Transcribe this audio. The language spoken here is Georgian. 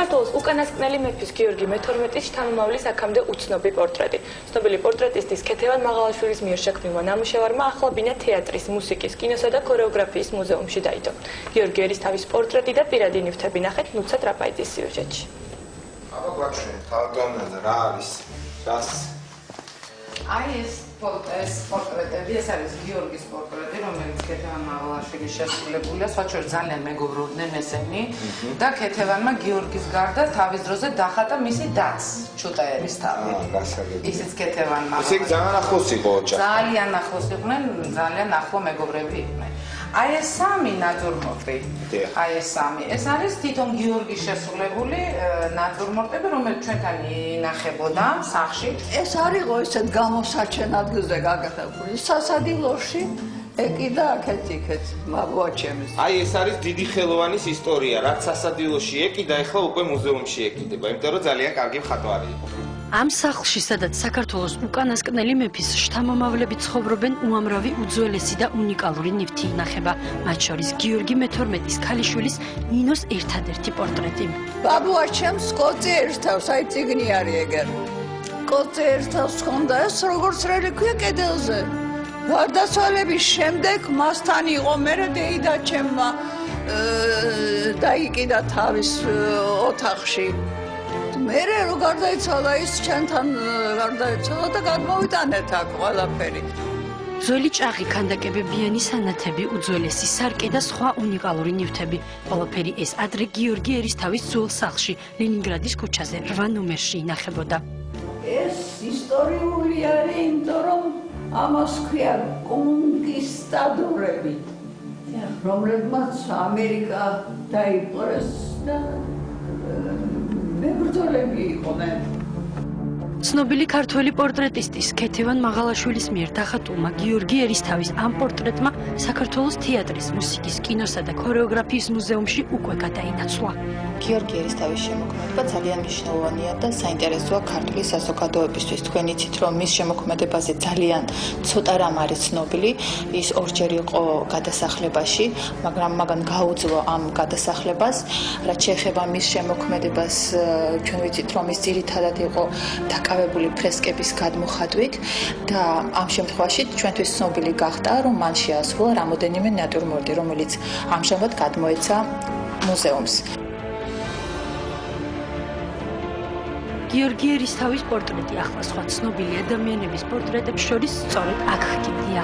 საქართველოს უკანასკნელი მეფის გიორგი მე-12-ის შთამომავლის აქამდე უცნობი პორტრეტი. ცნობილი პორტრეტისტის ქეთევან მაღალაშვილის მიერ შექმნილმა ნამუშევარმა ახლა ბინა თეატრის, მუსიკის, კინოსა და ქორეოგრაფიის მუზეუმში დაიდო. გიორგი ერისთავის პორტრეტი და პირადი ნივთები ნახეთ ნუცა ტრაპაიძის სიუჟეტში. აბა გვაჩვენ, თავგანაზე რა არის? რას? ეს პორტრეტები, ეს არის გიორგის პორტრეტი, რომელიც ქეთევან მაღალაშვილის შესრულებულია, სხვა შორის ძალიან მეგობრობდნენ ესენი და ქეთევანმა გიორგის გარდა თავის დროზე დახატა მისი დაც, ჩუტა ერისთავი. ისიც ქეთევანმა. ესე იგი ძალიან ახლოს იყო ოჯახი. ძალიან ახლოს იყვნენ, ძალიან ახლო მეგობრები იყვნენ. ეს სამი ნატურმორტი. ეს სამი. ეს არის თვითონ გიორგის შესრულებული ნატურმორტები, რომელიც ჩვენთან ინახებოდა სახლში. ეს არისო ესეთ გამოსაჩენ ადგილზე გაგახებული. სასადილოში ეკიდა აქეთ-იქეთ მაბუაჩემის. ეს არის დიდი ხელოვანის ისტორია, რაც სასადილოში ეკიდა, ეხლა უკვე მუზეუმში ეკიდება, იმიტომ რომ ძალიან კარგი მხატვარი იყო. ამ სახლში, სადაც საქართველოს უკანასკნელი მეფის შთამომავლები ცხოვრობენ, უამრავი უძველესი და უნიკალური ნივთი ინახება, მათ შორის გიორგი მე-12-ის ქალიშვილის ნინოს ერთადერთი პორტრეტი. ბაბუაჩემს კოწი ერისთავს, აი წიგნი არის ეგერ. კოწი ერისთავს ჰქონდა ეს როგორც რელიკვია კედელზე. გარდაცვალების შემდეგ მასთან იყო მერე დეიდაჩემმა დაიკიდა თავის ოთახში. მერე რო გარდაიცვალა ის ჩვენთან გარდაიცვალა და გადმოვიტანეთ აქ ყველაფერი. ძველი ჭაღი, ქანდაკებებიანი სანათები, უძველესი სარკე და სხვა უნიკალური ნივთები. ყველაფერი ეს ადრე გიორგი ერისთავის ძველ სახლში, ლენინგრადის ქუჩაზე 8 ნომერში ინახებოდა. ეს ისტორიული არის, იმიტომ რომ ამას ქვია კონკისტადორები, რომლებმაც ამერიკა დაიპყრეს და მებრძოლები იყვნენ. ცნობილი ქართველი პორტრეტისტის ქეთევან მაღალაშვილის მიერ დახატულმა გიორგი ერისთავის ამ პორტრეტმა საქართველოს თეატრის, მუსიკის, კინოსა და ქორეოგრაფიის მუზეუმში უკვე გადაინაცვლა. გიორგი ერისთავის შემოქმედება ძალიან მნიშვნელოვანია და საინტერესოა ქართული საზოგადოებისთვის. თქვენ იცით, რომ მის შემოქმედებაზე ძალიან ცოტა რამ არის ცნობილი. ის ორჯერ იყო გადასახლებაში, მაგრამ მაგან გაუძლო ამ გადასახლებას. რაც შეეხება მის შემოქმედებას, ჩვენ ვიცით, რომ ის ძირითადად იყო დაკავებული ფრესკების გადმოხატვით და ამ შემთხვევაში ჩვენთვის ცნობილი გახდა, რომ მან შეასრულა რამოდენიმე ნატურმორტი, რომელიც ამჟამად გადმოეცა მუზეუმს. გიორგი ერისთავის პორტრეტი ახლა სხვა ცნობილი ადამიანების პორტრეტებს შორის სწორედ აქ ხტივდია.